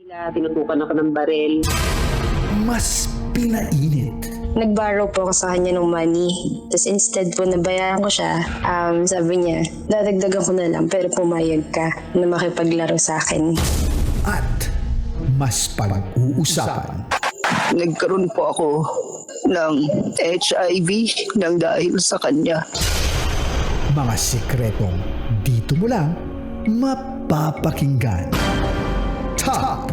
Tinutukan ako ng barel. Mas pinainit. Nag-borrow po ako sa kanya ng money. Tapos instead po nabayaran ko siya, sabi niya, dadagdagan ko na lang pero pumayag ka na makipaglaro sa akin. At mas pag-uusapan. Nagkaroon po ako ng HIV nang dahil sa kanya. Mga sikretong dito mo lang mapapakinggan. Top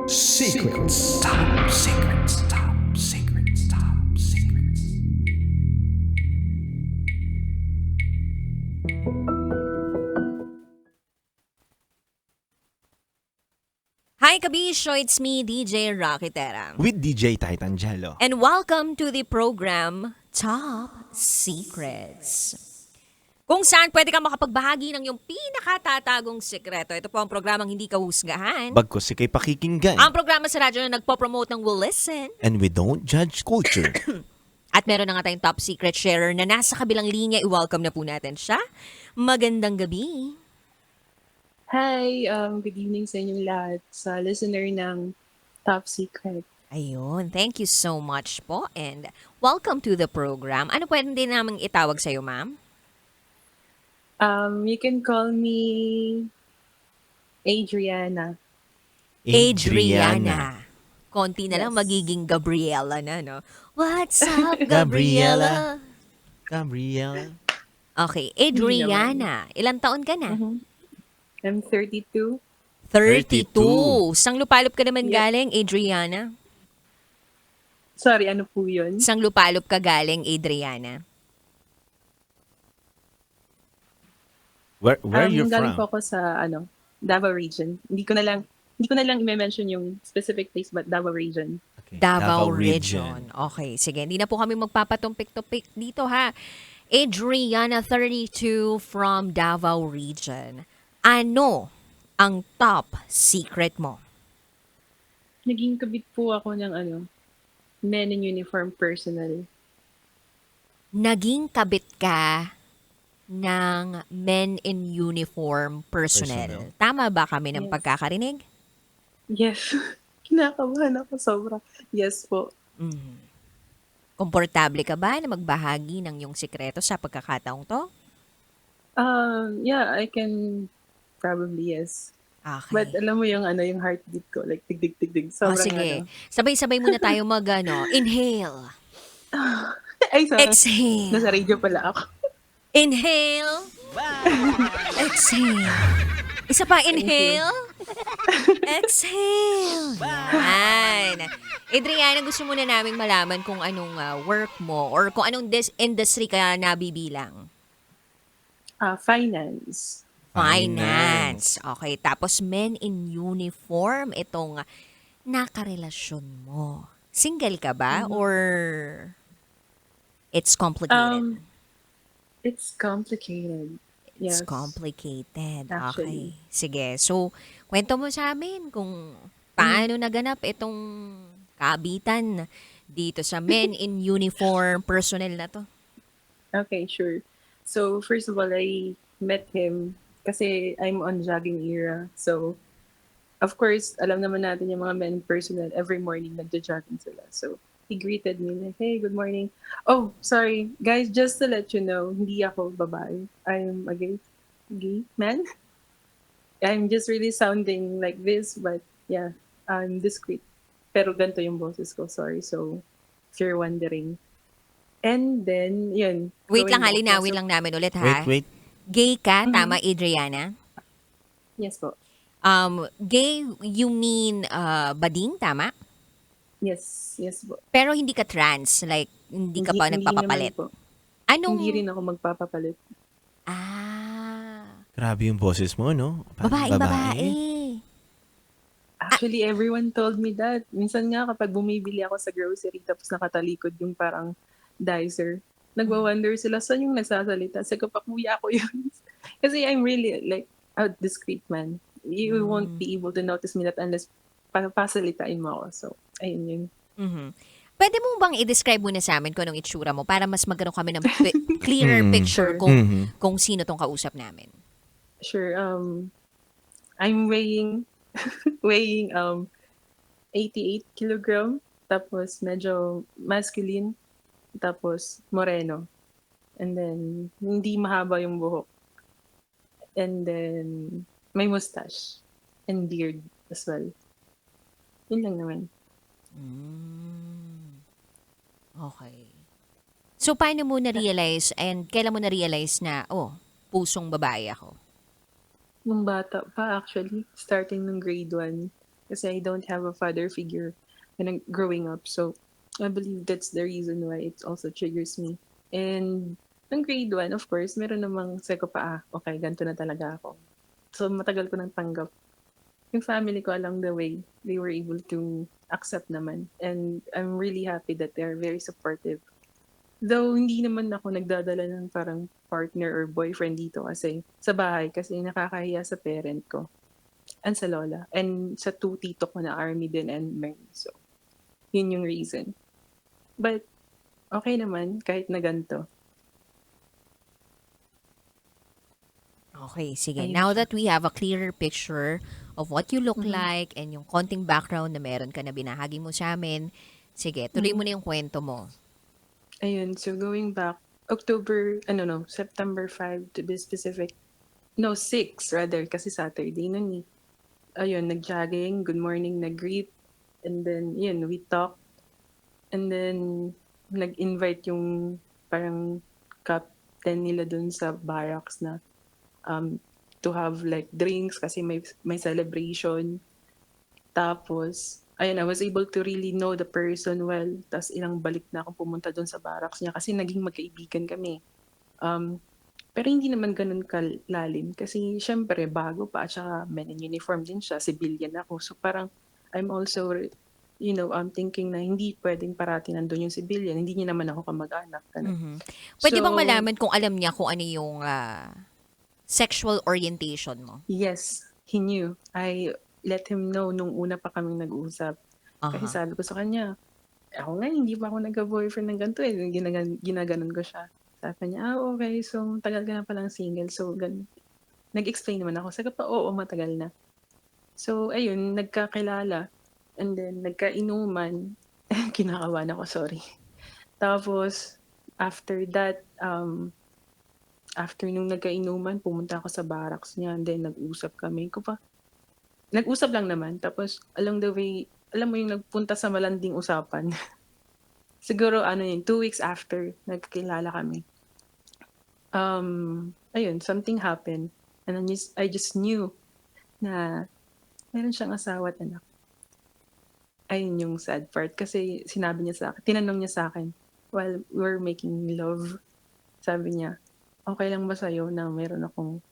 Secrets. Top Secrets. Top Secrets. Top Secrets. Hi Kabisyo, it's me, DJ Rocky Terang. With DJ Titan Jello. And welcome to the program Top Secrets. Kung saan pwede kang makapagbahagi ng iyong pinakatatagong sekreto. Ito po ang programang hindi kahusgahan. Bagkos ikay pakikinggan. Ang programa sa radyo na nagpo-promote ng Will Listen. And we don't judge culture. At meron na nga tayong top secret sharer na nasa kabilang linya. I-welcome na po natin siya. Magandang gabi. Hi, good evening sa inyong lahat, sa listener ng Top Secret. Ayun, thank you so much po. And welcome to the program. Ano pwede din namin itawag sa'yo, ma'am? You can call me Adriana. Adriana. Konti na lang Yes. magiging Gabriela na, no? What's up, Gabriela? Gabriela. Okay, Adriana. Ilang taon ka na? I'm 32. 32. Sang lupalop ka naman Yep. galing, Adriana? Sorry, ano po yun? Sang lupalop ka galing, Adriana? Where are you Galing from? po ako sa Davao region. Hindi ko na lang i-mention yung specific place, but Davao region. Okay. Davao Region. Okay, sige. Hindi na po kami magpapatumpik-tumpik dito, ha? Adriana, 32, from Davao Region. Ano ang top secret mo? Naging kabit po ako ng men in uniform personnel. Naging kabit ka ng men in uniform personnel. Tama ba kami ng Yes. pagkakarinig? Yes. Kinakabahan ako sobra. Yes po. Mhm. Komportable ka ba na magbahagi ng iyong sikreto sa pagkakataong to? Yeah, I can probably yes. Okay. But alam mo yung yung heartbeat ko, like tig-tig-tig-tig. Oh, Sobrang sige. Sabay-sabay muna tayo inhale. Ay, sorry. Exhale. Nasa radio pala ako. Inhale. Exhale. Isa pa, inhale. Exhale. Yan. Adriana, gusto muna naming malaman kung anong work mo or kung anong industry ka nabibilang. Finance. Finance. Okay, tapos men in uniform, itong nakarelasyon mo. Single ka ba or it's complicated? It's complicated. It's Yes. complicated. Actually. Okay. Sige. So, kwento mo sa amin kung paano naganap itong kabitan dito sa men in uniform personnel na to. Okay, sure. So, first of all, I met him kasi I'm on jogging era. So, of course, alam naman natin yung mga men personnel, every morning nagja-jogging sila. So, he greeted me like, hey, good morning. Oh, sorry. Guys, just to let you know, hindi ako babae. I'm a gay man. I'm just really sounding like this, but yeah, I'm discreet. Pero ganito yung boses ko, sorry. So, if you're wondering. And then, yun. Wait going lang, back halinawin na- lang namin ulit ha. Wait. Gay ka, tama Adriana? Yes po. Gay, you mean bading, tama? Yes po. Pero hindi ka trans, like hindi ka pa Hindi nagpapapalit. naman po. Anong Hindi rin ako magpapapalit. Grabe yung boses mo, no? Parang babae. Actually, everyone told me that. Minsan nga kapag bumibili ako sa grocery tapos nakatalikod yung parang dicer, nagwa-wonder sila saan yung nagsasalita. Sabi ko pa, kuya ako yun. Kasi I'm really like a discreet man. You won't be able to notice me that unless pasalitain mo ako. So, ayun yun. Mhm. Pwede mo bang i-describe muna sa amin kung anong itsura mo para mas magkaroon kami ng clearer picture kung sino tong kausap namin? Sure. I'm weighing weighing 88 kilogram, tapos medyo masculine, tapos moreno. And then, hindi mahaba yung buhok. And then, may mustache. And beard as well. Yun lang naman. Mm. Okay. So, paano mo na-realize and kailan mo na-realize na, pusong babae ako? Nung bata pa actually, starting nung grade 1. Kasi I don't have a father figure when I'm growing up. So, I believe that's the reason why it also triggers me. And nung grade 1, of course, meron namang seko pa, okay, ganito na talaga ako. So, matagal ko nang tanggap. Yung family ko along the way, they were able to accept naman. And I'm really happy that they're very supportive. Though, hindi naman ako nagdadala ng parang partner or boyfriend dito kasi sa bahay kasi nakakahiya sa parent ko and sa lola and sa 2 tito ko na army din and marine. So, yun yung reason. But, okay naman kahit na ganito. Okay, sige. Ayun Now siya. that we have a clearer picture of what you look like and yung konting background na meron ka na binahagi mo sa amin, sige, tuloy mo na yung kwento mo. Ayun, so going back, September 5 to be specific. No, 6 rather, kasi Saturday nun eh. Ayun, nag-jogging, good morning, nag-greet, and then, yun, we talked, and then, nag-invite yung parang captain nila dun sa barracks na to have like drinks kasi may celebration. Tapos, ayun, I was able to really know the person well. Tapos ilang balik na akong pumunta doon sa barracks niya kasi naging magkaibigan kami. Pero hindi naman ganun kalalim kasi syempre bago pa at saka men in uniform din siya, civilian ako. So parang I'm also, I'm thinking na hindi pwedeng parati nandun yung civilian. Hindi niya naman ako kamag-anak. Ganun. Pwede So, bang malaman kung alam niya kung ano yung sexual orientation mo? Yes, he knew. I let him know nung una pa kaming nag-uusap. Kasi Aha. sabi ko sa kanya, ako nga, hindi pa ako nagka-boyfriend ng ganito eh. Ginaganon ko siya. Sabi niya, okay, so tagal ka na palang single. So, nag-explain naman ako. Sabi pa, oo, matagal na. So, ayun, nagkakilala. And then, nagkainuman. Kinakawan ako, sorry. Tapos, after that, after nung nagkainuman, pumunta ako sa barracks niya. And then, nag-usap kami. Nag-usap lang naman. Tapos, along the way, alam mo yung nagpunta sa malanding usapan. Siguro, 2 weeks after, nagkakilala kami. Ayun, something happened. And I just knew na meron siyang asawa at anak. Ayun yung sad part. Kasi sinabi niya sa akin, tinanong niya sa akin, while we were making love, sabi niya, okay lang ba sa'yo na meron akong,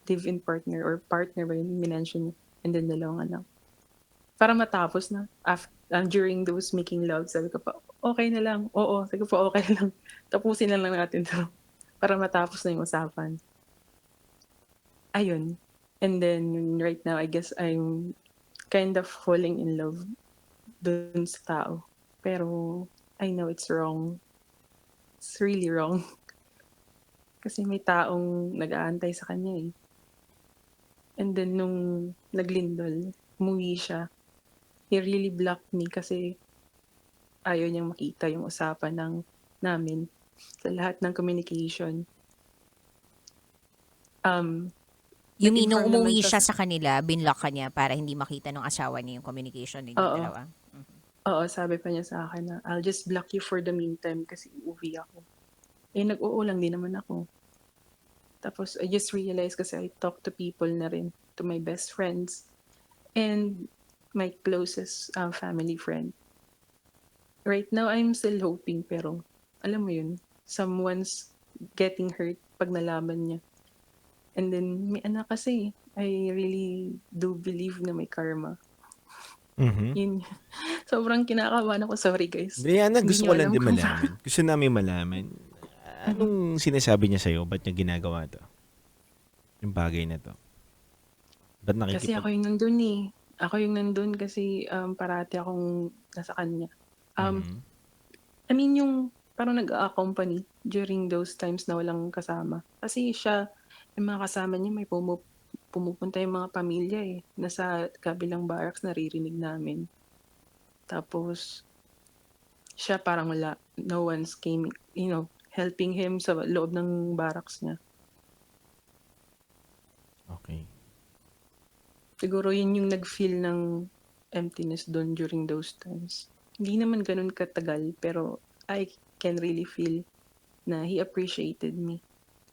live-in partner or partner ba yun, minention niya, and then dalawang anak. Para matapos na, during those making love, sabi ko pa, okay na lang. Oo, sabi ko pa, okay lang. Tapusin lang natin to. Para matapos na yung usapan. Ayun. And then, right now, I guess I'm kind of falling in love dun sa tao. Pero, I know it's wrong. It's really wrong. Kasi may taong nag-aantay sa kanya eh. And then, nung naglindol, umuwi siya. He really blocked me kasi ayaw niyang makita yung usapan namin sa lahat ng communication. You mean, nung nag-inform naman umuwi siya sa kanila, binlock ka niya para hindi makita ng asawa niya yung communication din yung Oo. dalawa? Oo, sabi pa niya sa akin na, I'll just block you for the meantime kasi uuwi ako. Eh, nag-uulang din naman ako. Tapos, I just realized kasi I talk to people na rin, to my best friends, and my closest family friend. Right now, I'm still hoping, pero, alam mo yun, someone's getting hurt pag nalaman niya. And then, may anak kasi, I really do believe na may karma. Yun. Sobrang kinakabahan ako. Sorry, guys. Brianna, Hindi gusto niyo ko lang alam din kung malaman. Gusto namin malaman. Anong sinasabi niya sa'yo? Ba't niya ginagawa to? Yung bagay na to? Ba't Kasi ako yung nandun eh. Ako yung nandun kasi parati akong nasa kanya. I mean, yung parang nag-accompany during those times na walang kasama. Kasi siya, yung mga kasama niya, pumupunta yung mga pamilya eh. Nasa kabilang barracks, naririnig namin. Tapos, siya parang wala. No one's came, helping him sa loob ng barracks niya. Okay. Siguro yun yung nag-feel ng emptiness doon during those times. Hindi naman ganun katagal, pero I can really feel na he appreciated me.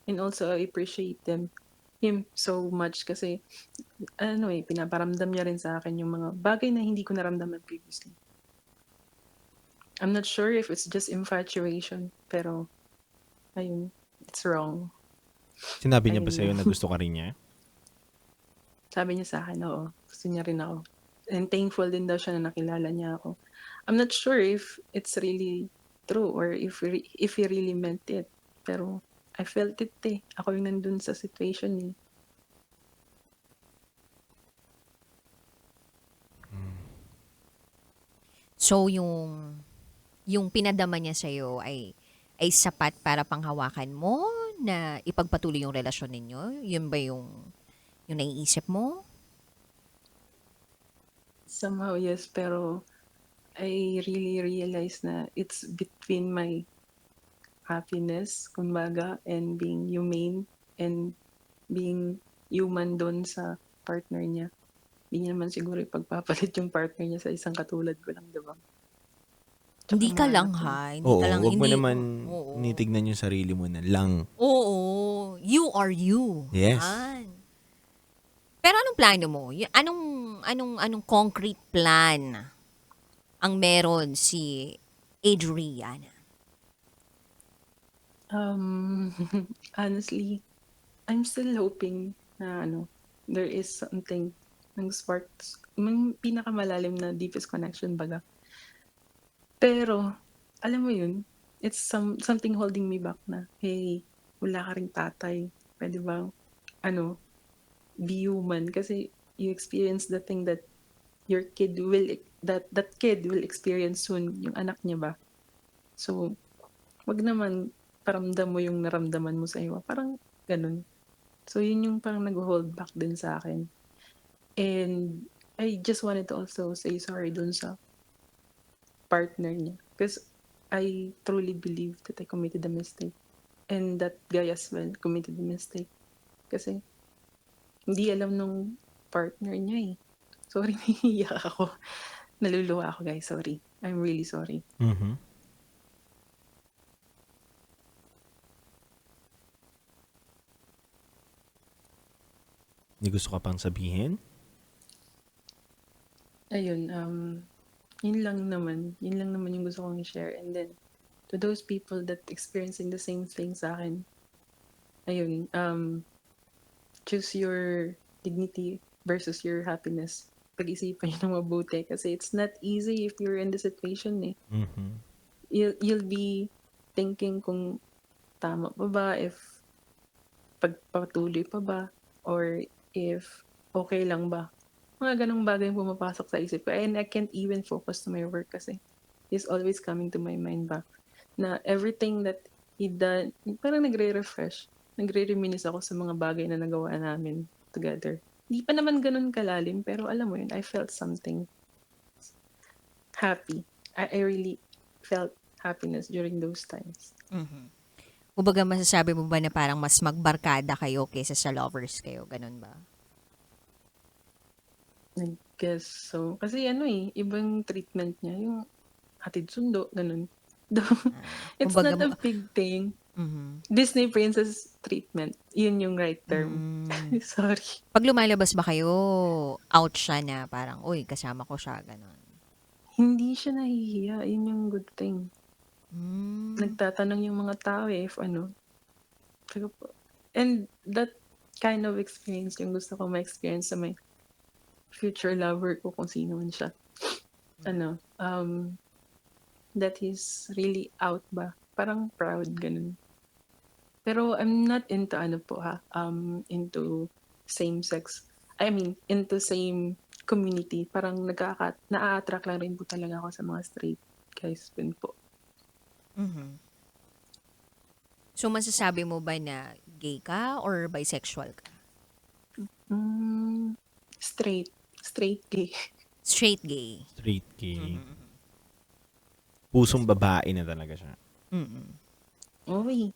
And also, I appreciate him so much kasi, pinaparamdam niya rin sa akin yung mga bagay na hindi ko naramdaman previously. I'm not sure if it's just infatuation, pero, ayun, it's wrong. Sinabi niya ba Ayun sa'yo lang. na gusto ka rin niya? Sabi niya sa akin, oo, gusto niya rin ako. And thankful din daw siya na nakilala niya ako. I'm not sure if it's really true or if he really meant it. Pero I felt it eh. Ako yung nandun sa situation eh. So, yung pinadama niya sa'yo ay sapat para panghawakan mo na ipagpatuloy yung relasyon ninyo? Yun ba yung naiisip mo? Somehow yes, pero I really realized na it's between my happiness, kumbaga, and being humane and being human doon sa partner niya. Hindi niya naman siguro ipagpapalit yung partner niya sa isang katulad ko lang, diba? Tsaka Hindi ka mahal lang ako. ha. Hindi Oo, ka lang. wag mo Hindi, naman oo. nitignan yung sarili mo na lang. Oo. You are you. Yes. Yan. Pero anong plano mo? Anong concrete plan ang meron si Adriana? Honestly, I'm still hoping na there is something ng sparks, yung pinakamalalim na deepest connection baga. Pero, alam mo yun, it's something holding me back na, hey, wala ka ring tatay. Pwede ba, be human? Kasi you experience the thing that your kid that kid will experience soon, yung anak niya ba? So, wag naman paramdam mo yung naramdaman mo sa iba. Parang ganun. So, yun yung parang nag-hold back din sa akin. And I just wanted to also say sorry dun sa partner niya. Because I truly believe that I committed a mistake. And that guy as well committed a mistake. Kasi hindi alam nung partner niya eh. Sorry, naiiyak ako. Naluluha ako guys, sorry. I'm really sorry. Mhm. May gusto ka pang sabihin? Ayun, yun lang naman yung gusto kong i-share. And then, to those people that experiencing the same thing sa akin, ayun, choose your dignity versus your happiness. Pag-isipan nyo ng mabuti kasi it's not easy if you're in the situation eh. Mhm. You'll be thinking kung tama pa ba, if pagpatuloy pa ba, or if okay lang ba. Mga ganong bagay yung pumapasok sa isip ko. And I can't even focus to my work kasi it's always coming to my mind ba na everything that he done, parang nagre-refresh. Nagre-reminisce ako sa mga bagay na nagawa namin together. Hindi pa naman ganun kalalim, pero alam mo yun, I felt something happy. I really felt happiness during those times. Mhm. Kumbaga masasabi mo ba na parang mas magbarkada kayo kaysa sa lovers kayo? Ganun ba? I guess so. Kasi ibang treatment niya. Yung hatid sundo, ganun. It's Kumbaga not a big thing. Mhm. Disney princess treatment. Yun yung right term. Sorry. Pag lumalabas ba kayo, out siya na parang, uy, kasama ko siya, ganun. Hindi siya nahihiya. Yun yung good thing. Mm. Nagtatanong yung mga tao if Sabi ko po. And that kind of experience yung gusto ko ma-experience sa my future lover ko kung sino man siya. That he's really out ba? Parang proud, ganun. Pero I'm not into into same-sex. I mean, into same community. Parang na-attract lang rin po talaga ako sa mga straight guys din po. Mhm. So, masasabi mo ba na gay ka or bisexual ka? Straight. Straight gay. Straight gay. Straight gay. Pusong babae na talaga siya. Mm-mm. Uy,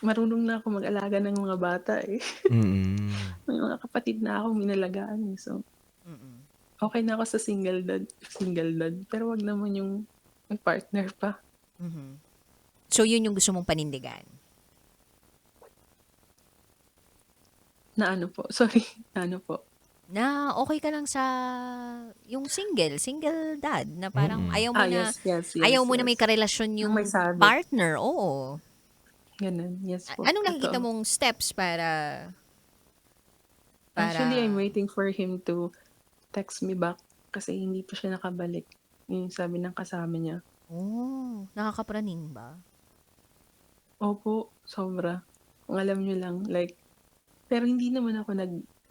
marunong na ako mag-alaga ng mga bata eh. Mm-mm. May mga kapatid na ako minalagaan eh. So, Mm-mm. okay na ako sa single dad. Pero wag naman yung may partner pa. Mhm. So, yun yung gusto mong panindigan. Na ano po? Sorry. Na ano po? Na okay ka lang sa yung single dad na parang Mm-mm. ayaw mo na Yes. ayaw mo na yes. may karelasyon yung May sabit. partner. Oo. Ganun. Yes po. Anong nakikita Totoo. mong steps para Actually, I'm waiting for him to text me back kasi hindi pa siya nakabalik. Yung sabi ng kasama niya. Oh, nakakapraning ba? Opo, sobra. Kung alam niyo lang, like, pero hindi naman ako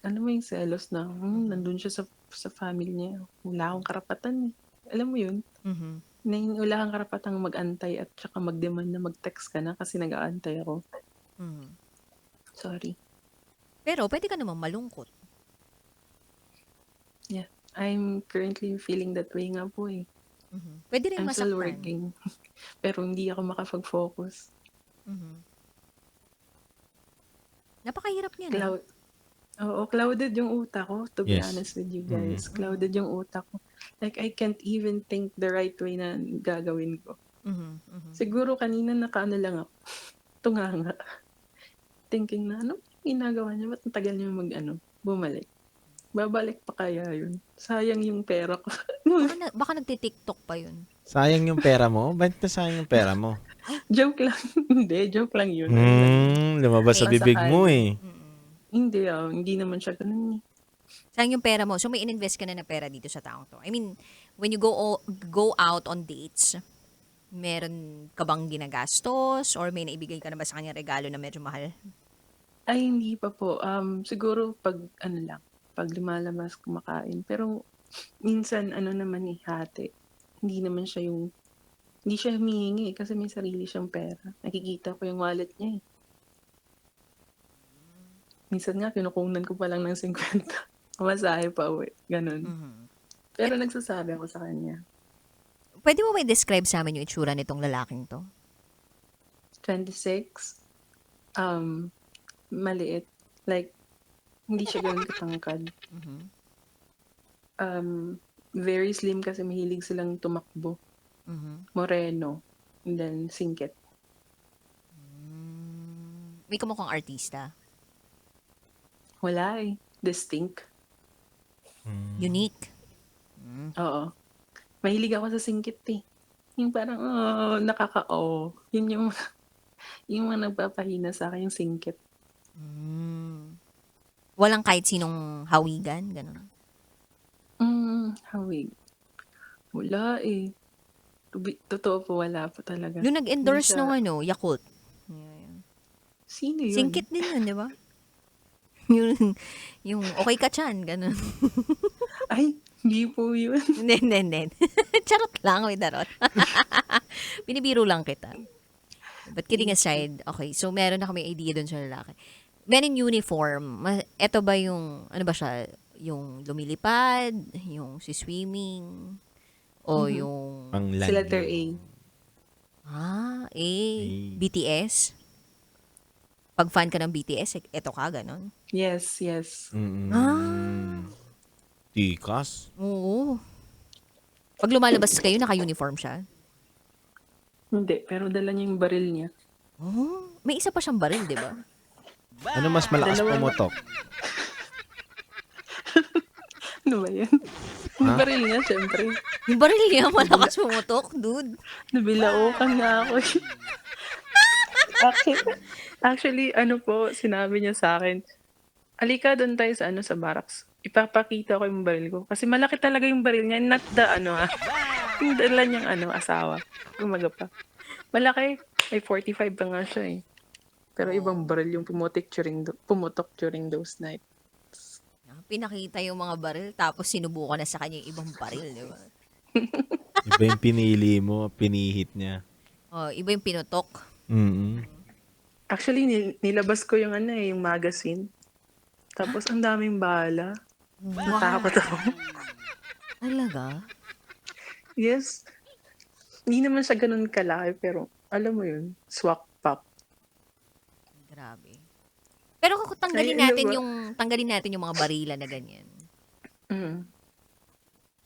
ano mo yung selos na, nandun siya sa family niya. Wala akong karapatan eh. Alam mo yun? Mhm. Na wala kang karapatang mag-antay at saka mag-demand na mag-text ka na kasi nag-aantay ako. Mhm. Sorry. Pero pwede ka naman malungkot. Yeah. I'm currently feeling that way nga po eh. Mhm. Pwede rin I'm still masaktan. working. Pero hindi ako makapag-focus. Mhm. Napakahirap niya, no? Clouded yung utak ko, to be Yes. honest with you guys. Clouded yung utak ko. Like, I can't even think the right way na gagawin ko. Mhm. Mhm. Siguro kanina nakaano lang ako. Tunganga. Thinking na, ano ginagawa niya? Ba't ang tagal niya bumalik? Babalik pa kaya yun? Sayang yung pera ko. Baka nagti-TikTok pa yun. Sayang yung pera mo? Ba't na sayang yung pera mo? Joke lang. Hindi, joke lang yun. Lumabas sa May bibig mo eh. Hindi naman siya ganun eh. Sayang yung pera mo. So, may ininvest ka na na pera dito sa taong to. I mean, when you go out on dates, meron ka bang ginagastos or may naibigay ka na ba sa kanya regalo na medyo mahal? Ay, hindi pa po. Siguro pag pag lumalabas kumakain. Pero minsan naman hati. Hindi siya humihingi kasi may sarili siyang pera. Nakikita ko yung wallet niya eh. Minsan nga, kinukunan ko pa lang ng 50. Masahe pa uwi. Ganun. Mhm. Pero nagsasabi ako sa kanya. Pwede mo ba i-describe sa amin yung itsura nitong lalaking to? 26. Maliit. Like, hindi siya ganun katangkad. Mhm. Very slim kasi mahilig silang tumakbo. Mhm. Moreno. And then, singkit. May kamukhang artista. Wala eh. Distinct. Unique. Oo. Mahilig ako sa singkit eh. Yung parang, Yun yung mga nagpapahina sa akin, yung singkit. Walang kahit sinong hawigan, gano'n. Hawig. Wala eh. Totoo po, wala po talaga. Yung nag-endorse Hindi siya- ng Yakult. Sino yun? Singkit din yun, di ba? yung okay ka chan, gano'n. Ay, hindi po yun. Hindi. Charot lang, may darot. Binibiro lang kita. But kidding aside, okay, so meron na kami idea dun sa lalaki. Men in uniform, eto ba yung, ano ba siya, yung lumilipad, yung si swimming, o yung, Pang-land Si letter A. yung- A, BTS? Pag fan ka ng BTS, eto ka, ganon. Yes. Tikas. Oo. Pag lumalabas kayo, naka-uniform siya. Hindi, pero dala niya yung baril niya. Oh, may isa pa siyang baril, di ba? Ano mas malakas pumotok? Ano ba yan? Yung baril niya, syempre. Yung baril niya, malakas pumutok, dude. Nabilaukan na ako. Actually, sinabi niya sa akin, alika doon tayo sa barracks. Ipapakita ko yung baril ko. Kasi malaki talaga yung baril niya. Not the yung dala niyang asawa. Umaga pa. Malaki. May 45 pa nga siya eh. Pero ibang baril yung pumutok during those nights. Pinakita yung mga baril, tapos sinubukan na sa kanya yung ibang baril, di ba? Iba yung pinili mo, pinihit niya. Oh, iba yung pinutok. Mm-mm. Actually, nilabas ko yung yung magazine. Tapos ang daming bala. Natakot ako. Talaga? Yes. Hindi naman siya ganun kalaki, pero alam mo yun, swak pop. Grabe. Pero kung tanggalin Ay, ano natin ba? tanggalin natin yung mga barila na ganyan. Mm.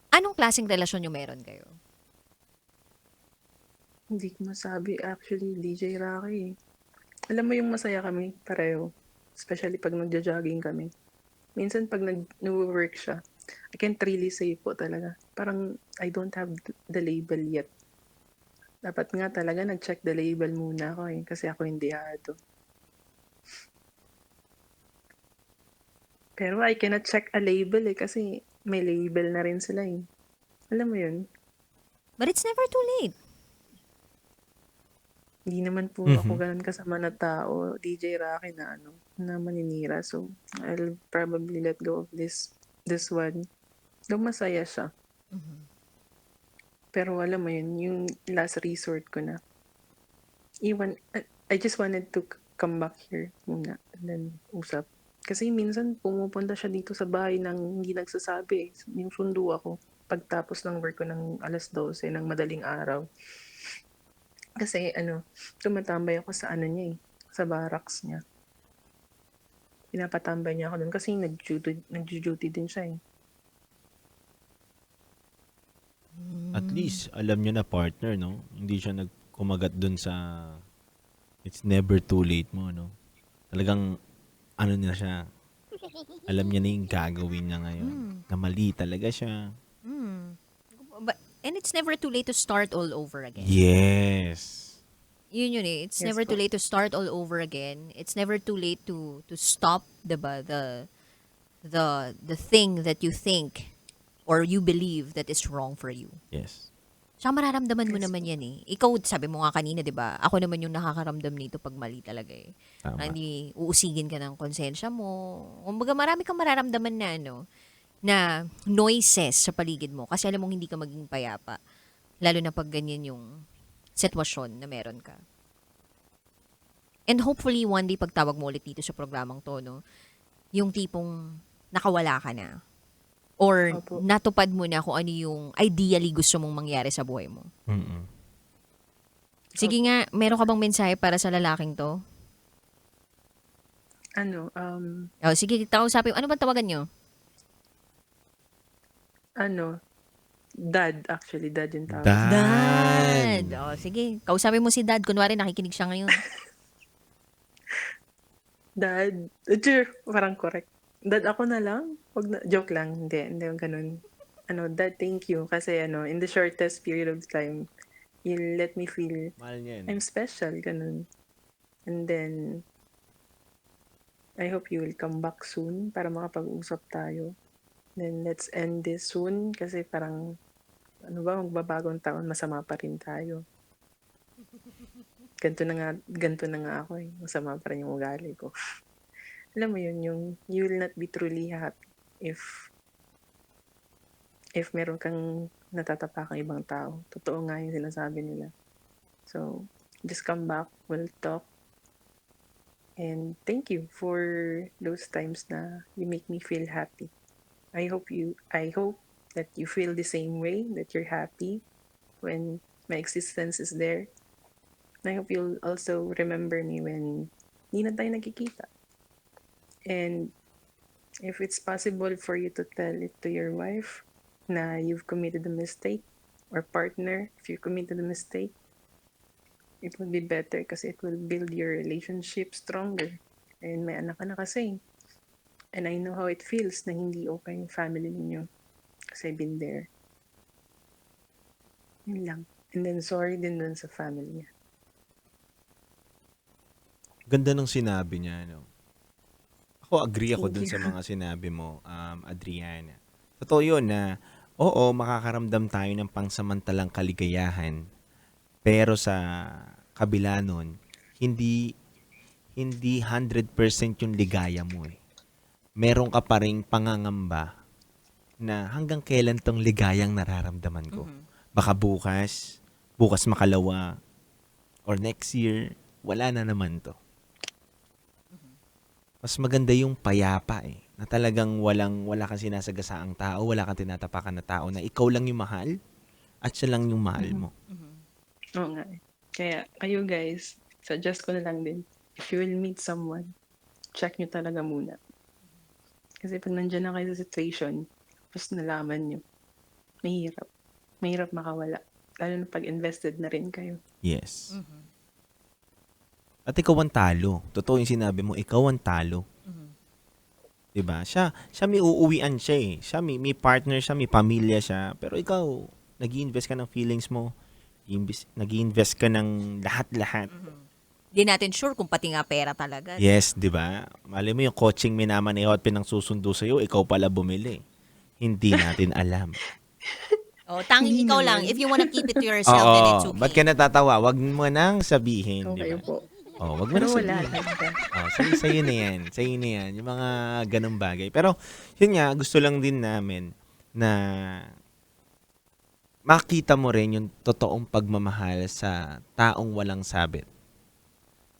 Anong klaseng relasyon yung meron kayo? Hindi ko masabi actually, DJ Rocky. Alam mo yung masaya kami pareho. Especially pag nagja-jogging kami. Minsan pag nag-work siya, I can't really say po talaga. Parang I don't have the label yet. Dapat nga talaga nag-check the label muna ako eh. Kasi ako hindi hado. Pero I cannot check a label eh. Kasi may label na rin sila eh. Alam mo yun? But it's never too late. Hindi naman po ako ganun kasama na tao, DJ Rocky na maninira. So, I'll probably let go of this one. Though masaya siya. Pero alam mo yun, yung last resort ko na. I just wanted to come back here muna and then usap. Kasi minsan pumupunta siya dito sa bahay nang hindi nagsasabi. Yung sundo ako pagtapos ng work ko ng 12:00 ng madaling araw. Kasi tumatambay ako sa niya sa barracks niya. Pinapatambay niya ako doon kasi nag-duty din siya eh. At least, alam niya na partner, no? Hindi siya nagkumagat dun sa it's never too late mo, no? Talagang, na siya, alam niya na yung gagawin niya ngayon. Na mali talaga siya. And it's never too late to start all over again. Yes. Yun eh. It's Yes never po. too late to start all over again. It's never too late to stop, diba? The thing that you think or you believe that is wrong for you. Yes. Saka mararamdaman mo naman yan eh. Ikaw, sabi mo nga kanina, di ba? Ako naman yung nakakaramdam nito pag mali talaga eh. Tama. Na hindi uusigin ka ng konsensya mo. Kumbaga marami kang mararamdaman na na noises sa paligid mo. Kasi alam mong hindi ka maging payapa. Lalo na pag ganyan yung sitwasyon na meron ka. And hopefully, one day pagtawag mo ulit dito sa programang to, no? Yung tipong nakawala ka na. Or Opo. natupad mo na kung ano yung ideally gusto mong mangyari sa buhay mo. Mm-mm. Sige nga, meron ka bang mensahe para sa lalaking to? Sige, kausapin. Ano ba tawagan nyo? Dad actually, dad yung tawag. Dad! Sige, kausapin mo si Dad. Kunwari, nakikinig siya ngayon. Dad, parang correct. Dad, ako na lang? Joke lang. Hindi ganun. Dad, thank you. Kasi in the shortest period of time, you let me feel Mahal niya yun. I'm special, ganun. And then, I hope you will come back soon para makapag-usap tayo. Then, let's end this soon kasi parang, magbabagong taon, masama pa rin tayo. Ganto na nga ako eh. Masama pa rin yung ugali ko. Alam mo yun, yung you will not be truly happy if meron kang natatapakang ibang tao. Totoo nga yung sinasabi nila. So, just come back, we'll talk. And thank you for those times na you make me feel happy. I hope that you feel the same way, that you're happy when my existence is there. And I hope you'll also remember me when hindi na tayo nagkikita. And if it's possible for you to tell it to your wife na you've committed a mistake, or partner, if you committed a mistake, it would be better kasi it will build your relationship stronger. And may anak ka na kasi. And I know how it feels na hindi okay yung family ninyo. Kasi I've been there. Yun lang. And then sorry din dun sa family niya. Ganda ng sinabi niya, no? Ako, agree ako Thank dun you. sa mga sinabi mo, Adriana. Totoo yun na, oo, makakaramdam tayo ng pangsamantalang kaligayahan. Pero sa kabila nun, hindi 100% yung ligaya mo eh. Meron ka pa ring pangangamba na hanggang kailan tong ligayang nararamdaman ko. Baka bukas makalawa, or next year, wala na naman to. Mas maganda yung payapa eh. Na talagang wala kang sinasagasaang tao, wala kang tinatapakan na tao na ikaw lang yung mahal at siya lang yung mahal mo. Oo nga eh. Kaya kayo guys, suggest ko na lang din, if you will meet someone, check nyo talaga muna. Kasi pag nandyan na kayo sa situation, tapos nalaman nyo, mahirap. Mahirap makawala. Lalo na pag invested na rin kayo. Yes. At ikaw ang talo. Totoo yung sinabi mo, ikaw ang talo. 'Di ba? Siya may uuwian siya eh. Siya may partner siya, may pamilya siya. Pero ikaw, nag-iinvest ka ng feelings mo. Nag-iinvest ka ng lahat-lahat. Di natin sure kung pati nga pera talaga. Yes, 'di ba? Mali mo yung coaching minamaneho at pinangsusundo sa'yo, ikaw pala bumili. Hindi natin alam. Oh, tanging ikaw lang. If you wanna keep it to yourself, Oo, then it's okay. ba't ka natatawa? Wag mo nang sabihin, So 'di kayo ba? po. Oh, wag mo Pero nang wala sabihin. talaga. Oh, sa'yo na yan. Sa'yo na yan. Yung mga ganong bagay. Pero, yun nga, gusto lang din namin na makita mo rin yung totoong pagmamahal sa taong walang sabit.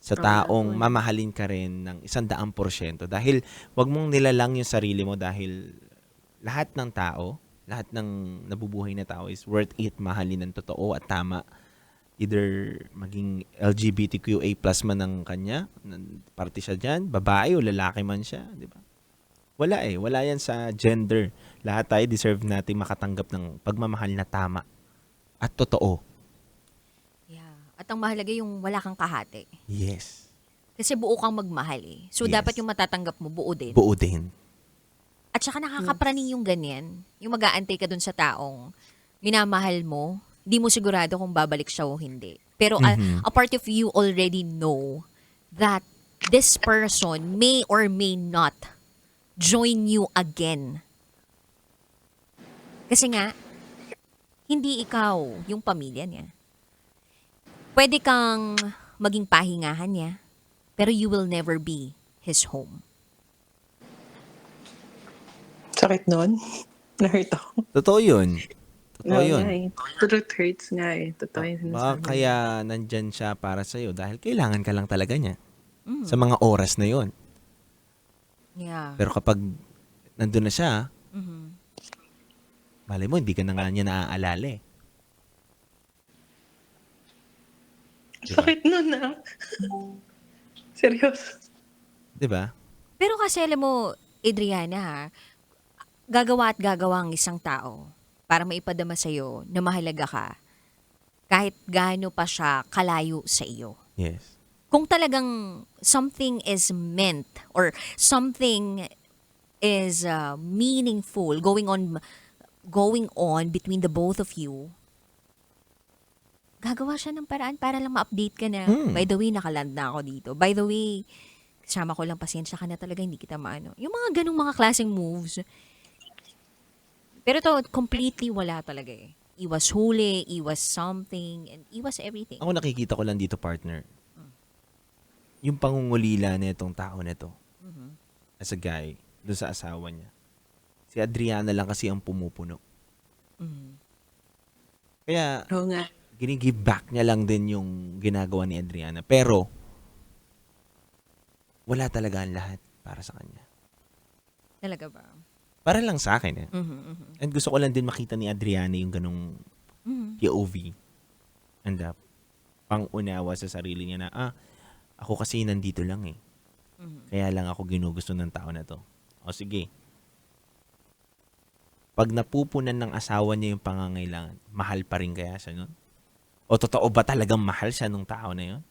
Sa taong mamahalin ka rin ng 100%. Dahil, wag mong nilalang yung sarili mo dahil lahat ng tao, lahat ng nabubuhay na tao is worth it mahalin ng totoo at tama. Either maging LGBTQA plus man ng kanya, parte siya dyan, babae o lalaki man siya, di ba? Wala eh. Wala yan sa gender. Lahat tayo deserve natin makatanggap ng pagmamahal na tama at totoo. Yeah. At ang mahalaga yung wala kang kahati. Yes. Kasi buo kang magmahal eh. So, Yes. dapat yung matatanggap mo, buo din. Buo din. At saka nakakapraning yung ganyan. Yung mag-aantay ka dun sa taong minamahal mo, di mo sigurado kung babalik siya o hindi. Pero a part of you already know that this person may or may not join you again. Kasi nga, hindi ikaw yung pamilya niya. Pwede kang maging pahingahan niya, pero you will never be his home. Sakit nun. Na-hurt ako. Totoo yun. Totoo yun. nga eh. Truth hurts nga eh. Totoo yung Baka sinasabi. kaya nandyan siya para sa'yo dahil kailangan ka lang talaga niya. Sa mga oras na yon. Yeah. Pero kapag nandun na siya, malay mo, hindi ka na nga niya naaalala eh. Sakit nun ah. Seryoso. Di ba? Pero kasi alam mo, Adriana ha, gagawa at gagawa ang isang tao para maipadama sa'yo na mahalaga ka kahit gaano pa siya kalayo sa iyo. Yes. Kung talagang something is meant or something is meaningful going on between the both of you, gagawa siya ng paraan para lang ma-update ka na, by the way, nakaland na ako dito. By the way, kasama ko lang, pasensya ka na talaga, hindi kita maano. Yung mga ganong mga klaseng moves. Pero to, completely wala talaga eh. Iwas huli, iwas something, and iwas everything. Ako nakikita ko lang dito, partner. Yung pangungulila na itong tao na ito. As a guy, doon sa asawa niya. Si Adriana lang kasi ang pumupuno. Kaya, Oo nga. gini-give back niya lang din yung ginagawa ni Adriana. Pero, wala talaga ang lahat para sa kanya. Talaga ba? Para lang sa akin eh. And gusto ko lang din makita ni Adriana yung ganong POV. And pang-unawa sa sarili niya na, ako kasi nandito lang eh. Kaya lang ako ginugusto ng tao na to. O sige. Pag napupunan ng asawa niya yung pangangailangan, mahal pa rin kaya siya nun? O totoo ba talagang mahal siya nung tao na yun?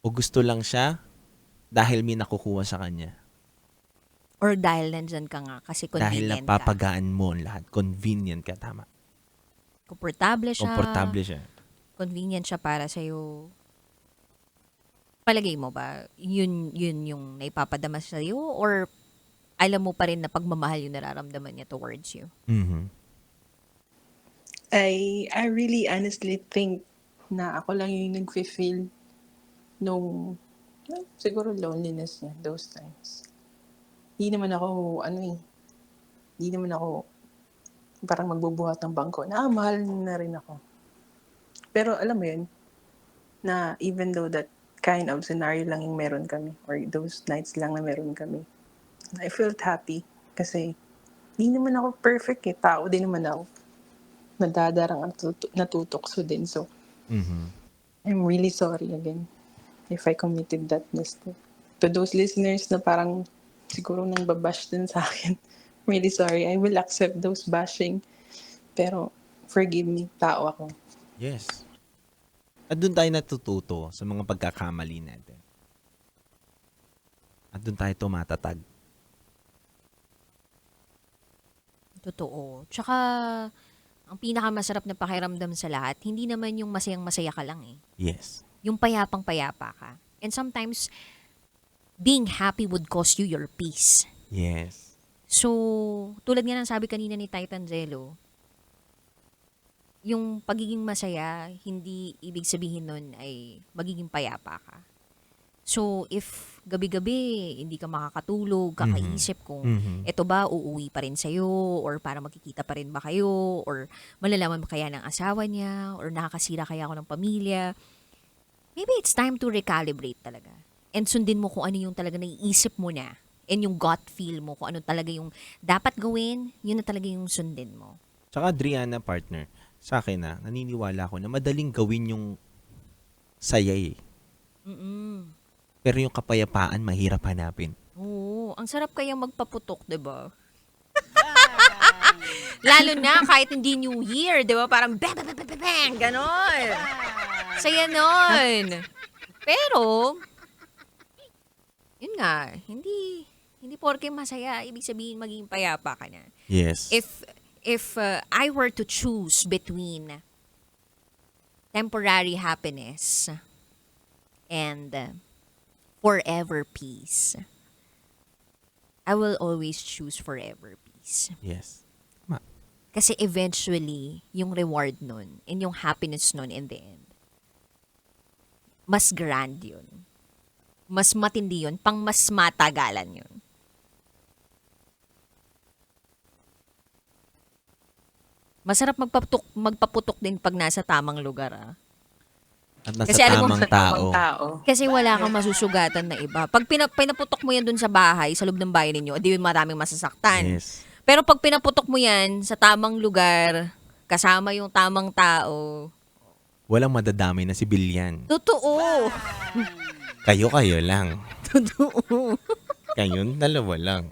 O gusto lang siya dahil may nakukuha sa kanya? Or dahil nandyan ka nga kasi Dahil convenient ka. napapagaan mo ang lahat. Convenient ka, tama. Komportable siya. Komportable siya. Convenient siya para sa'yo. Palagay mo ba, yun yung naipapadama sa'yo? Or alam mo pa rin na pagmamahal yung nararamdaman niya towards you? I really honestly think na ako lang yung nag-feel nung siguro loneliness niya those times. Hindi naman ako hindi naman ako parang magbubuhat ng bangko na mahal na rin ako. Pero alam mo yun, na even though that kind of scenario lang yung meron kami or those nights lang na meron kami. I felt happy kasi di naman ako perfect eh. Tao din naman ako. Nadadarang at natutokso din. So, I'm really sorry again if I committed that mistake. To those listeners na parang siguro nang babash din sa akin, really sorry. I will accept those bashing. Pero, forgive me. Tao ako. Yes. At doon tayo natututo sa mga pagkakamali natin. At doon tayo tumatatag. Totoo. Tsaka, ang pinakamasarap na pakiramdam sa lahat, hindi naman yung masayang-masaya ka lang eh. Yes. Yung payapang-payapa ka. And sometimes, being happy would cost you your peace. Yes. So, tulad nga ng sabi kanina ni Titan Zello, yung pagiging masaya, hindi ibig sabihin nun ay magiging payapa ka. So, if gabi-gabi hindi ka makakatulog, kakaisip kung eto ba, uuwi pa rin sa'yo, or para magkikita pa rin ba kayo, or malalaman ba kaya ng asawa niya, or nakakasira kaya ako ng pamilya, maybe it's time to recalibrate talaga. And sundin mo kung ano yung talaga naiisip mo na, and yung gut feel mo, kung ano talaga yung dapat gawin, yun na talaga yung sundin mo. Tsaka Adriana, partner, sa akin naniniwala ako na madaling gawin yung saya eh. Pero yung kapayapaan, mahirap hanapin. Oo, ang sarap kaya magpaputok, 'di ba? Lalo na kahit hindi New Year, 'di ba? Parang bang bang bang bang, bang ganon. Saya nun. Pero yun nga, hindi porke masaya ibig sabihin maging payapa ka na. Yes. If I were to choose between temporary happiness and forever peace, I will always choose forever peace. Yes. Kasi eventually, yung reward nun and yung happiness nun in the end, mas grand yun. Mas matindi yun, pang mas matagalan yun. Masarap magpaputok din pag nasa tamang lugar, ah. At nasa Kasi alam mo, tamang Sa tao. tamang tao. Kasi wala kang masusugatan na iba. Pag pinaputok mo yan dun sa bahay, sa loob ng bahay ninyo, di maraming masasaktan. Yes. Pero pag pinaputok mo yan sa tamang lugar, kasama yung tamang tao, Walang madadamay na sibilyan. totoo. Kayo lang. Totoo. Kayong dalawa lang.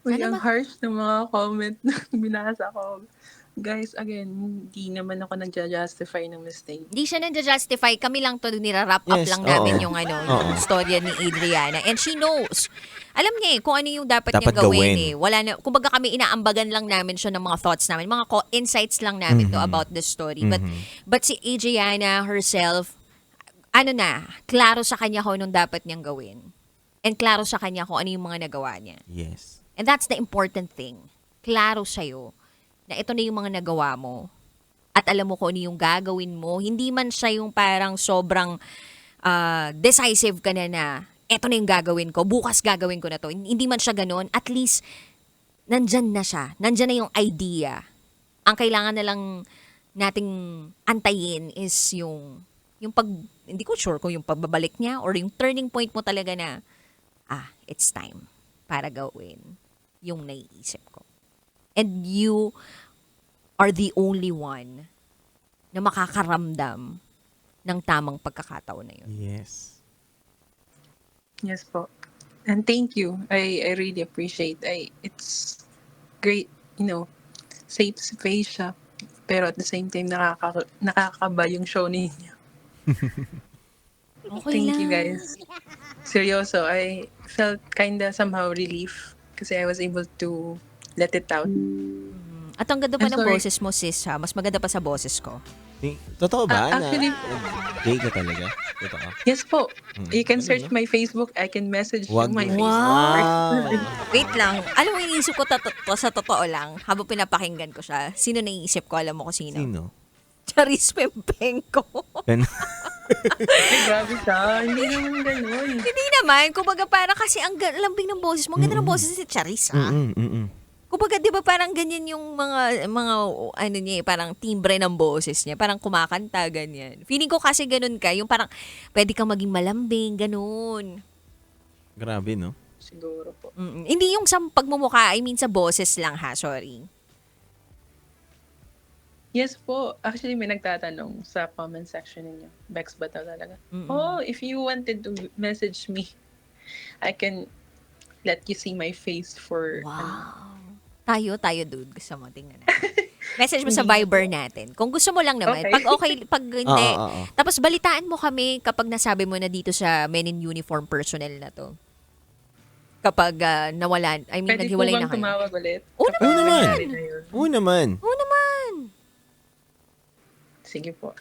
Uy, Sana ang harsh ng mga comment na binasa ko. Guys, again, hindi naman ako nagja-justify ng mistake. Di siya nagja-justify. Kami lang to, nira-wrap up Yes, lang namin oo. yung Oo. storya ni Adriana. And she knows. Alam niya kung ano yung dapat Dapat niyang gawin gawin. eh. Wala na, kumbaga kami inaambagan lang namin siya ng mga thoughts namin, mga insights lang namin to about the story. But si Adriana herself, klaro sa kanya kung anong dapat niyang gawin. And klaro sa kanya kung ano yung mga nagawa niya. Yes. And that's the important thing. Klaro sa'yo na ito na yung mga nagawa mo. At alam mo kung ano yung gagawin mo. Hindi man siya yung parang sobrang decisive ka na ito na yung gagawin ko, bukas gagawin ko na to. Hindi man siya ganun. At least, nandyan na siya. Nandyan na yung idea. Ang kailangan na lang nating antayin is yung hindi ko sure kung yung pagbabalik niya or yung turning point mo talaga na, it's time para gawin yung naiisip ko. And you are the only one na makakaramdam ng tamang pagkakataon na yun. Yes. Yes po. And thank you. I really appreciate. It's great, safe space siya. Pero at the same time, nakakaba yung show ninyo. Okay Thank lang. you guys. Seryoso, I felt kinda somehow relief kasi I was able to let it out. At ang ganda pa I'm ng sorry. boses mo, sis, ha? Mas maganda pa sa boses ko. Totoo ba Actually, gay ka talaga? Totoo. yes po. You can search my Facebook. I can message you Wag my mo. Facebook. Wait lang. Alam mo, iniisip ko sa totoo lang, habang pinapakinggan ko siya, sino naiisip ko? Alam mo ko sino? Sino? Charis Pempenko. Gan- Ay, grabe siya. Hindi naman ganun. Hindi naman. Kumbaga para kasi ang lambing ng boses mo. Ang ganda ng boses ni Charis, ha? Kumbaga, di ba parang ganyan yung mga ano niya, parang timbre ng boses niya. Parang kumakanta, ganyan. Feeling ko kasi ganun ka, yung parang pwede kang maging malambing, ganun. Grabe, no? Siguro po. Hindi yung sa pagmumukha, I mean sa boses lang ha, sorry. Yes po. Actually, may nagtatanong sa comment section ninyo. Bex ba talaga? Oh, if you wanted to message me, I can let you see my face for... Wow. Tayo, dude. Gusto mo, tingnan natin. Message mo sa Viber natin. Kung gusto mo lang naman. Okay. Pag okay, pag hindi. Oo. Tapos balitaan mo kami kapag nasabi mo na dito sa Men in Uniform personnel na to. Kapag nawalan, I mean, Pwede po naghiwalay bang na kayo. tumawag ulit? Oo Kapag naman. nangyari na yun? Oo naman. Oo naman. Sige po.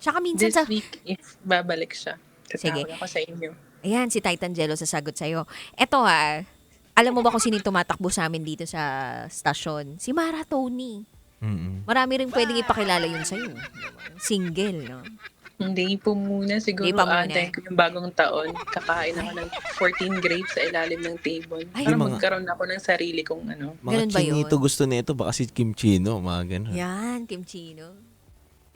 Tsaka minsan This sa... week, if babalik siya, Sige. tatawag ako sa inyo. Ayan, si Titan Jello sasagot sa'yo. Eto alam mo ba kung sino yung tumatakbo sa amin dito sa stasyon? Si Mara Tony. Marami rin pwedeng ipakilala yun sa'yo. Single, no? Hindi po muna. Siguro Hindi pa muna. aantayin ko yung bagong taon. Kakain ako ng 14 grapes sa ilalim ng table. Ay, Para mga- magkaroon ako ng sarili kong ano. Mga Ganun ba yun? chinito gusto nito, baka si Kim Chino, mga ganun. Yan, Kim Chino.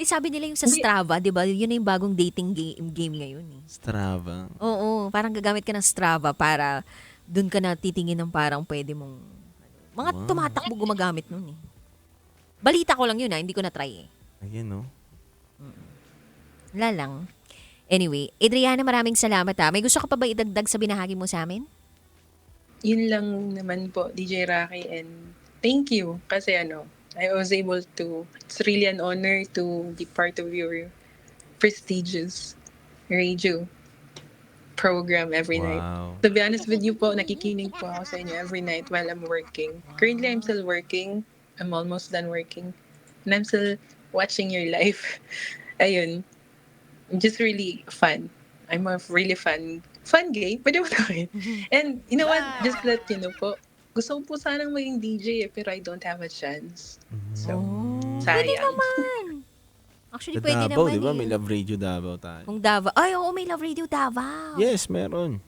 Sabi nila yung sa Strava, di ba? Yun na yung bagong dating game ngayon. Eh. Strava. Oo, parang gagamit ka ng Strava para dun ka na titingin ng parang pwede mong... Mga tumatakbo gumagamit nun eh. Balita ko lang yun hindi ko na-try eh. Ayan, no? Wala lang. Anyway, Adriana, maraming salamat May gusto ka pa ba idagdag sa binahagi mo sa amin? Yun lang naman po, DJ Rocky, and thank you. Kasi I was able to, it's really an honor to be part of your prestigious radio program every night. Wow. To be honest with you po, nakikinig po ako sa inyo every night while I'm working. Currently, I'm still working. I'm almost done working. And I'm still watching your life. Ayun. Just really fun. I'm a really fun gay. Pwede mo na And you know what? Just let you know po, gusto ko po sanang maging DJ pero I don't have a chance. So, Pwede sayang. naman. Actually, Sa pwede Davao, naman di ba? eh. May Love Radio Davao tayo. Kung Davao. Ay, oo, may Love Radio Davao. Yes, meron.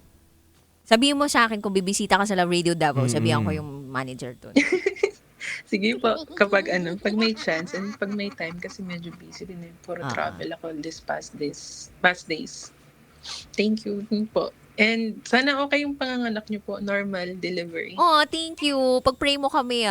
Sabihin mo sa akin kung bibisita ka sa Love Radio Davao, sabihan ko yung manager doon. Sige po, kapag pag may chance and pag may time kasi medyo busy din puro travel ako this past days. Thank you din po. And sana okay yung panganganak niyo po, normal delivery. Oh, thank you. Pag-pray mo kami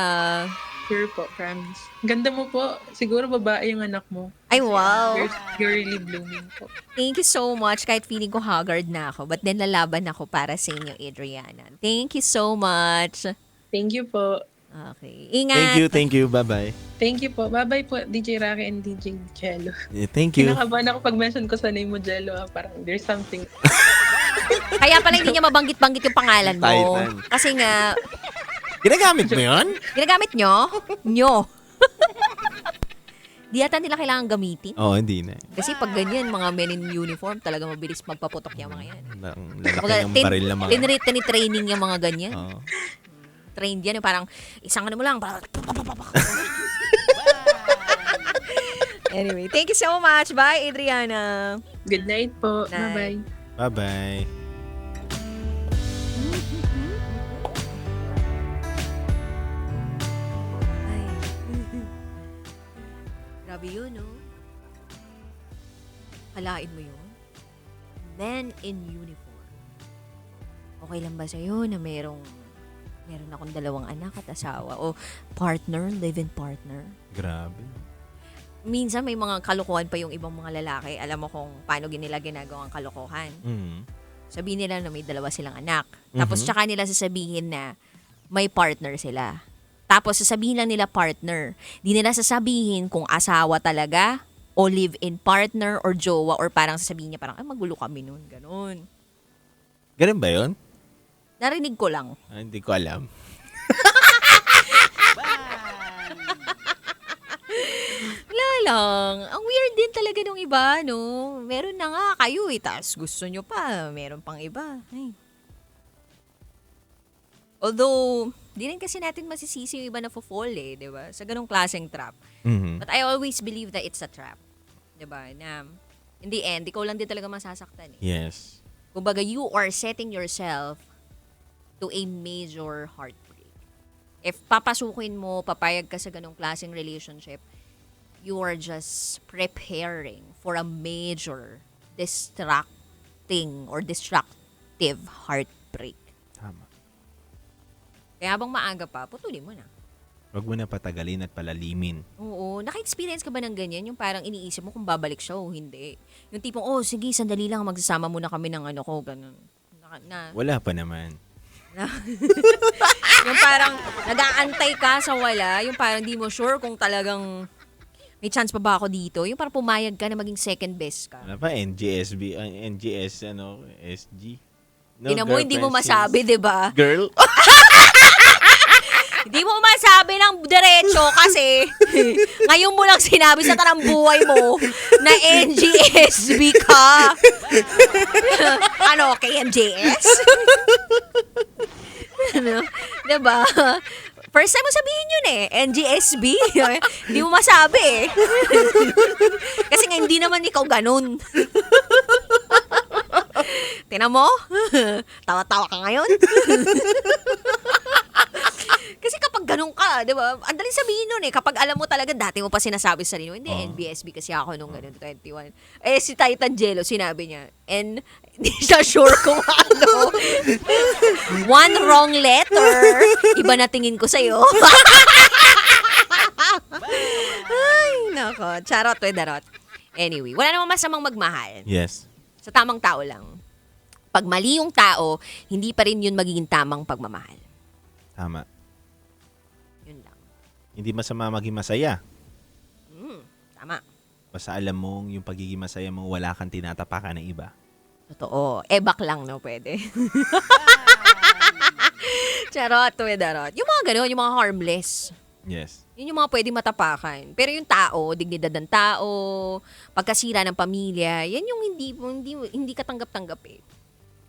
Sure po, promise. Ganda mo po. Siguro babae yung anak mo. Ay, wow. You're really blooming po. Thank you so much. Kahit feeling ko haggard na ako. But then lalaban ako para sa inyo, Adriana. Thank you so much. Thank you po. Okay. Ingat. Thank you. Bye-bye. Thank you po. Bye-bye po, DJ Rocky and DJ Jello. Yeah, thank you. Kinakabahan ako pag mention ko sa name mo, Jello. Parang there's something. Kaya pala hindi niya mabanggit-banggit yung pangalan mo. Titan. Kasi nga, Ginagamit mo yun? ginagamit nyo? Nyo. Di yata nila kailangan gamitin. Oo, hindi na. Kasi pag ganyan, mga men in uniform, talaga mabilis magpaputok yung mga yan. Lalaki ng baril na mga. Tinitraining yung mga ganyan. Oo. Trained yan, parang isang mo lang. Anyway, thank you so much. Bye, Adriana. Good night po. Night. Bye-bye. Bye-bye. Ay. Grabe yun, no? Halain mo yun? Men in uniform. Okay lang ba sa'yo na meron akong 2 anak at asawa o partner, live-in partner? Grabe. Minsan may mga kalokohan pa yung ibang mga lalaki. Alam mo kung paano nila ginagawang kalokohan. Sabihin nila na may 2 silang anak. Tapos tsaka nila sasabihin na may partner sila. Tapos sasabihin lang nila partner. Di nila sasabihin kung asawa talaga o live-in partner or jowa or parang sasabihin niya parang ay magulo kami nun. Ganon. Ganun ba yun? Narinig ko lang. Hindi ko alam. Wala lang. Ang weird din talaga nung iba, no? Meron na nga kayo tas gusto nyo pa. Meron pang iba. Ay. Although, di rin kasi natin masisisi yung iba na fall di ba? Sa ganong klaseng trap. But I always believe that it's a trap. Di ba? Na, in the end, ikaw lang din talaga masasaktan Yes. Kumbaga, you are setting yourself to a major heartbreak. If papasukin mo, papayag ka sa ganong klaseng relationship, you are just preparing for a major distracting or destructive heartbreak. Tama. Kaya habang maaga pa, putulin mo na. Wag mo na patagalin at palalimin. Oo. Naka-experience ka ba ng ganyan? Yung parang iniisip mo kung babalik siya o hindi. Yung tipong, oh, sige, sandali lang, magsasama muna kami ng ano ko, ganun. Wala pa naman. Yung parang nag-aantay ka sa wala, yung parang di mo sure kung talagang may chance pa ba ako dito. Yung parang pumayag ka na maging second best ka. Wala pa, NGSB, NGS, SG. Tinan mo, hindi mo girlfriend masabi, di ba? since- Girl? Hindi mo masabi ng diretso kasi ngayon mo lang sinabi sa tanang buhay mo na NGSB ka. Ano, KMJS? Ano? Diba? First time mo sabihin yun eh, NGSB. Hindi mo masabi eh. Kasi nga hindi naman ikaw ganun. Tinan mo? Tawa-tawa ka ngayon? Kasi kapag ganun ka, di ba? Ang daling sabihin nun eh. Kapag alam mo talaga, dati mo pa sinasabi sa sarili mo, hindi, NBSB kasi ako nung ganun, 21. Eh, si Titan Jello, sinabi niya, and hindi siya sure kung ano. One wrong letter, iba na tingin ko sa'yo. Ay, nako. Charot with darot. Anyway, wala namang masamang magmahal. Yes. Sa tamang tao lang. Pag mali yung tao, hindi pa rin yun magiging tamang pagmamahal. Tama. Yun lang. Hindi masama maging masaya. Tama. Basta alam mong yung pagiging masaya mo, wala kang tinatapakan ng iba. Totoo. Ebak lang, no? Pwede. Charot, darot. Yung mga gano'n, yung mga harmless. Yes. Yun yung mga pwede matapakan. Pero yung tao, dignidad ng tao, pagkasira ng pamilya, yan yung hindi ka tanggap-tanggap eh.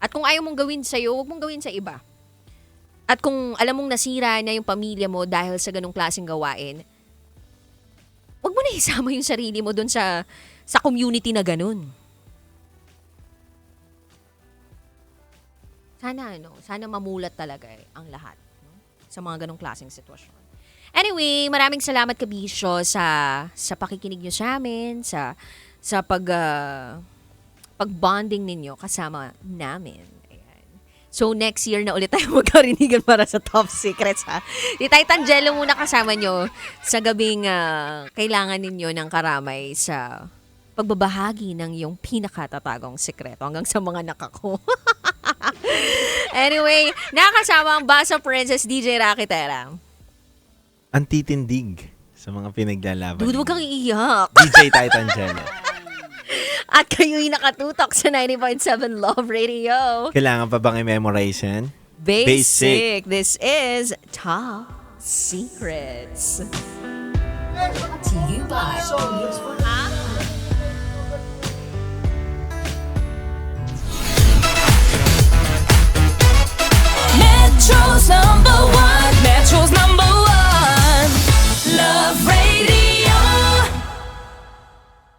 At kung ayaw mong gawin sa'yo, huwag mong gawin sa iba. At kung alam mong nasira na yung pamilya mo dahil sa ganong klaseng gawain, huwag mo na isama yung sarili mo dun sa community na ganun. Sana mamulat talaga ang lahat, no? Sa mga ganong klaseng sitwasyon. Anyway, maraming salamat Kabisyo sa pakikinig nyo sa amin, sa pag-bonding ninyo kasama namin. Ayan. So next year na ulit tayo magkarinigan para sa Top Secrets ha. Di Titan Jello muna kasama nyo sa gabing kailangan ninyo ng karamay sa pagbabahagi ng iyong pinakatatagong sekreto hanggang sa mga nakako. Anyway, nakasama ang Basa Princess DJ Rakitera. Ang titindig sa mga pinaglalaban. Dude, huwag kang iiyak. DJ Titan Jello. At kayo'y nakatutok sa 90.7 Love Radio. Kailangan pa bang i-memorize yan? Basic. This is Top Secrets. To you by